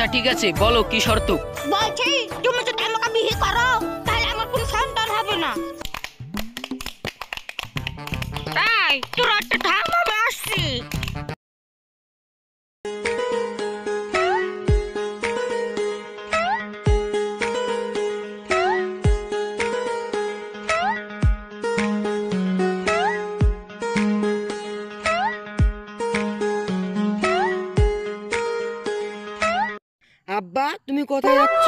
আচ্ছা ঠিক আছে, বলো কি শর্ত? বলছি তুমি যদি আমাকে বিয়ে করো তাহলে আমার কোনো সন্তান হবে না। তাই তোর একটা থাম, আমি আসছি। আব্বা তুমি কোথায় যাচ্ছ?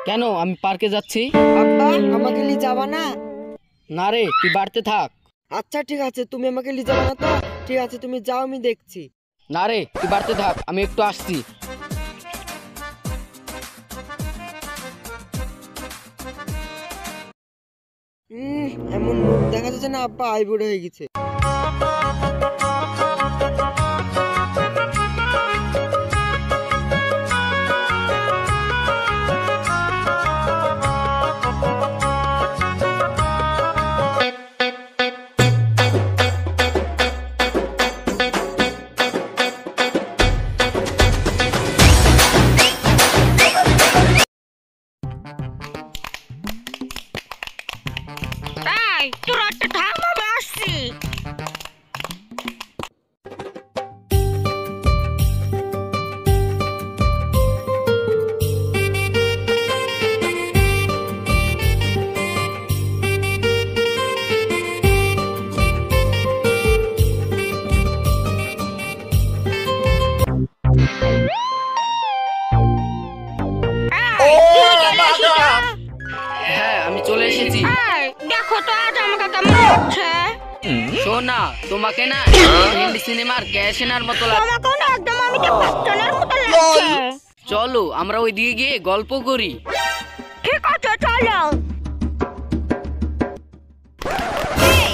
কেন, আমি পার্কে যাচ্ছি। আব্বা আমাকে নিয়ে যাবা না? না রে, তুই বাড়িতে থাক। আচ্ছা ঠিক আছে, তুমি আমাকে নিয়ে যাবা না তো? ঠিক আছে তুমি যাও, আমি দেখছি। না রে, তুই বাড়িতে থাক, আমি একটু আসছি। এমন মুখ দেখা যাচ্ছে না আব্বা আইবুড়ো হয়ে গেছে। তাই তোর একটা থাম, আমি আসছি। হ্যাঁ, আমি চলে এসেছি। দেখো তো আজ আমাকে কেমন লাগছে। শোনা, তোমাকে না হিন্দি সিনেমার ক্যাশনার মতো তোমাকেও না একদম আমি তো বাচ্চাদের মতো লাগছে। চলো আমরা ওই দিকে গিয়ে গল্প করি। ঠিক আছে চলো।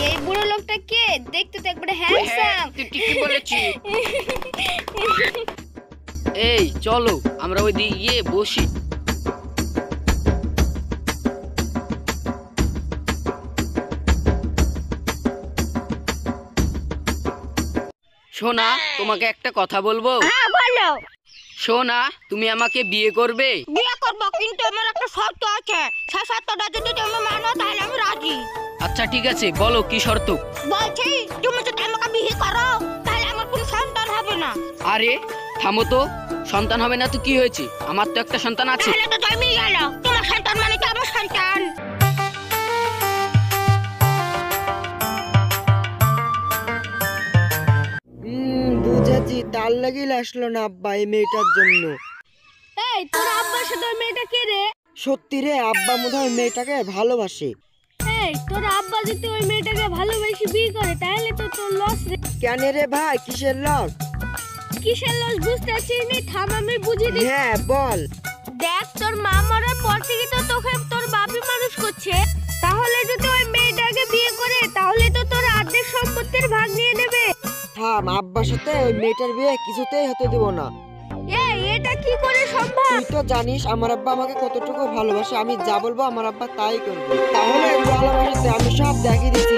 এই বুড়ো লোকটা কে? দেখতে তো একবারে হ্যান্ডসাম। তুই ঠিকই বলেছিস। এই চলো আমরা ওই দিকে গিয়ে বসি। সোনা, তোমাকে একটা কথা বলবো। হ্যাঁ বলো। সোনা, তুমি আমাকে বিয়ে করবে? বিয়ে করবো, কিন্তু আমার একটা শর্ত আছে। সেই শর্তটা যদি তুমি মানো তাহলে আমি রাজি। আচ্ছা ঠিক আছে, বলো কি শর্ত? বলছি তুমি যদি আমাকে বিয়ে করো তাহলে আমার কোনো সন্তান হবে না। আরে থামো তো, সন্তান হবে না তো কি হয়েছে? আমার তো একটা সন্তান আছে। তাহলে তো জন্মই গেল। তোমার সন্তান মানে কি আমার সন্তান? বুঝেছি, তার লাগেই আসলো না আব্বা এই মেয়েটার জন্য। এই তোর আব্বার সাথে ওই মেয়েটা কে রে? সত্যি রে, আব্বা মনে হয় মেয়েটাকে ভালোবাসে। এই তোর আব্বা যদি ওই মেয়েটাকে ভালোবেসে বিয়ে করে তাহলে তো তোর লস রে। কেন রে ভাই, কিসের লস? কিসের লস বুঝতে পারছিস না? থাম আমি বুঝিয়ে দিই। হ্যাঁ বল। দেখ, তোর মা মরার পর থেকে তো তোকে তোর বাপই মানুষ করছে। তাহলে যদি ওই মেয়েটাকে বিয়ে করে তাহলে তো তোর অর্ধেক সম্পত্তির ভাগ নিয়ে নেবে। থাম, আব্বার সাথে ওই মেয়েটার বিয়ে কিছুতেই হতে দেব না। এই এটা কি করে সম্ভব? তুই তো জানিস আমার আব্বা আমাকে কতটুকু ভালোবাসে, আমি যা বলবো আমার আব্বা তাই করবে। তাহলে ভালোবাসাতে আমি সব দেখিয়ে দিচ্ছি।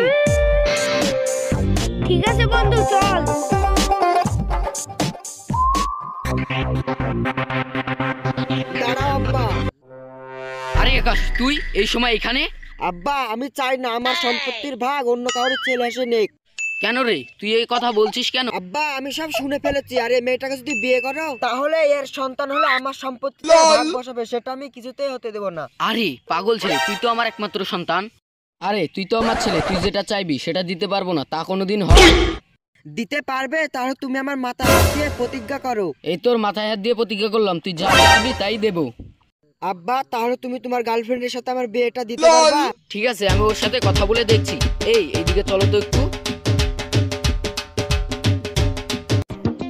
ঠিক আছে বন্ধু, চল। দাঁড়াও আব্বা। আরে আকাশ, তুই এই সময় এখানে? আব্বা আমি চাই না আমার সম্পত্তির ভাগ অন্য কারোর ছেলে এসে নেক। কেন রে, তুই এই কথা বলছিস কেন? আব্বা আমি সব শুনে ফেলেছি, আর এই মেয়েটাকে যদি বিয়ে করো তাহলে এর সন্তান হলে আমার সম্পত্তিতে ভাগ বসাবে, সেটা আমি কিছুতেই হতে দেব না। আরে পাগল ছেলে, তুই তো আমার একমাত্র সন্তান। আরে তুই তো আমার ছেলে, তুই যেটা চাইবি সেটা দিতে পারবো না, তা কোনোদিন হবে? দিতে পারবে? তাহলে তুমি আমার মাথায় হাত দিয়ে প্রতিজ্ঞা করো। এই তোর মাথায় হাত দিয়ে প্রতিজ্ঞা করলাম, তুই যা চাইবি তাই দেবো। আব্বা তাহলে তুমি তোমার গার্লফ্রেন্ডের সাথে আমার বিয়েটা দিতে পারবা? ঠিক আছে, আমি ওর সাথে কথা বলে দেখছি। এইদিকে চলো তো একটু।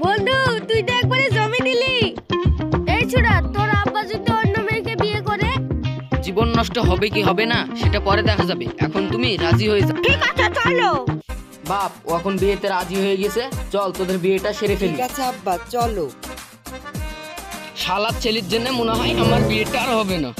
বন্ধু তুই তো একবারে জমি দিলি। এই ছোড়া, তোর আব্বা যদি অন্য মেয়েকে বিয়ে করে? জীবন নষ্ট হবে কি হবে না সেটা পরে দেখা যাবে, এখন তুমি রাজি হয়ে যাও। ঠিক আছে চলো। বাপ, ও এখন বিয়েতে রাজি হয়ে গেছে, চল তোদের বিয়েটা সেরে ফেলি। ঠিক আছে আব্বা চলো। শালার ছেলের জন্য মনে হয় আমার বিয়েটা আর হবে না।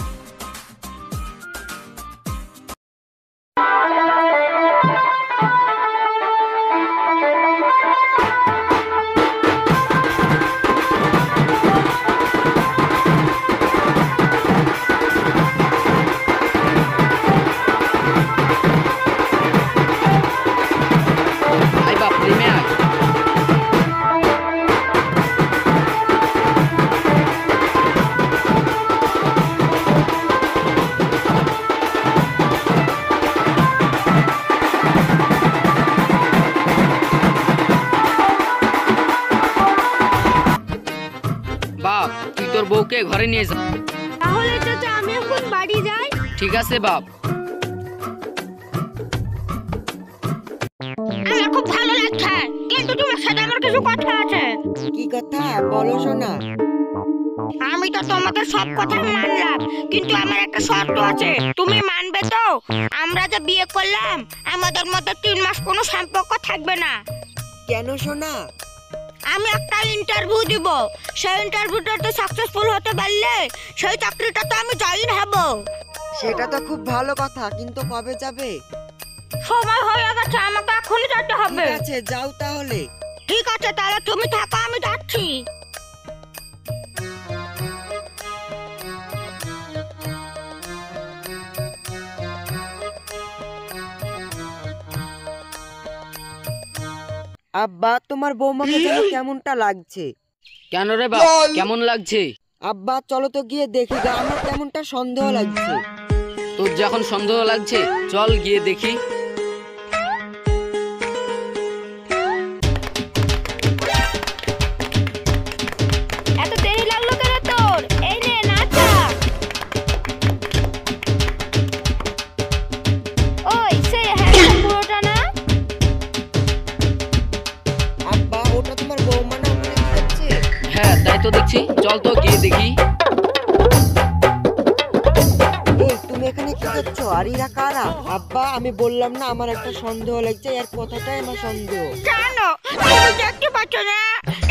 তুই তোর বউকে ঘরে নিয়ে যা। তাহলে চাচা আমি এখন বাড়ি যাই। ঠিক আছে বাপ। আমার খুব ভালো লাগছে, কিন্তু তোমার সাথে আমার কিছু কথা আছে। কি কথা বলো শোনা? আমি তো তোমাদের সব কথা মানলাম, কিন্তু আমার একটা শর্ত আছে, তুমি মানবে তো? আমরা যে বিয়ে করলাম, আমাদের মধ্যে 3 মাস কোনো সম্পর্ক থাকবে না। কেন শোনা? আমি একটা ইন্টারভিউ দিব, সেই ইন্টারভিউটাতে সাকসেসফুল হতে পারলে সেই চাকরিটাতে আমি জয়েন হব। সেটা তো খুব ভালো কথা, কিন্তু কবে যাবে? সময় হয়ে গেছে, আমাকে এখনই যেতে হবে। ঠিক আছে, যাও তাহলে। ঠিক আছে, তাহলে তুমি থাকো, আমি যাচ্ছি। আব্বা, তোমার বৌমাকে যেন কেমনটা লাগছে। কেন রে বাপ, কেমন লাগছে? আব্বা চলো তো গিয়ে দেখি গা, আমার কেমনটা সন্দেহ লাগছে। তোর যখন সন্দেহ লাগছে চল গিয়ে দেখি। এত দেরি লাগলো কেন তোর? এই নে নাচা। ওই সে হ্যাঁ পুরোটা না? আব্বা, ওটা তোমার বৌমা না? মনে হচ্ছে। হ্যাঁ তাই তো দেখছি, চল তো গিয়ে দেখি। এই তুমি এখানে কি করছো? আর এরা কারা? আব্বা, আমি বললাম না আমার একটা সন্দেহ লাগছে, এর কথাটাই আমার সন্দেহ। জানো, তুমি দেখতে পাচ্ছ না,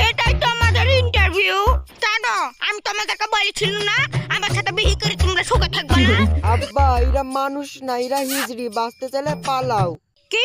এটাই তো আমাদের ইন্টারভিউ। জানো, আমি তোমাদেরকে বলেছিলাম না আমার সাথে বিয়ে করে তোমরা সুখে থাকবে না। আব্বা, এরা মানুষ না, এরা হিজড়ি, বাঁচতে চাইলে পালাও। কি?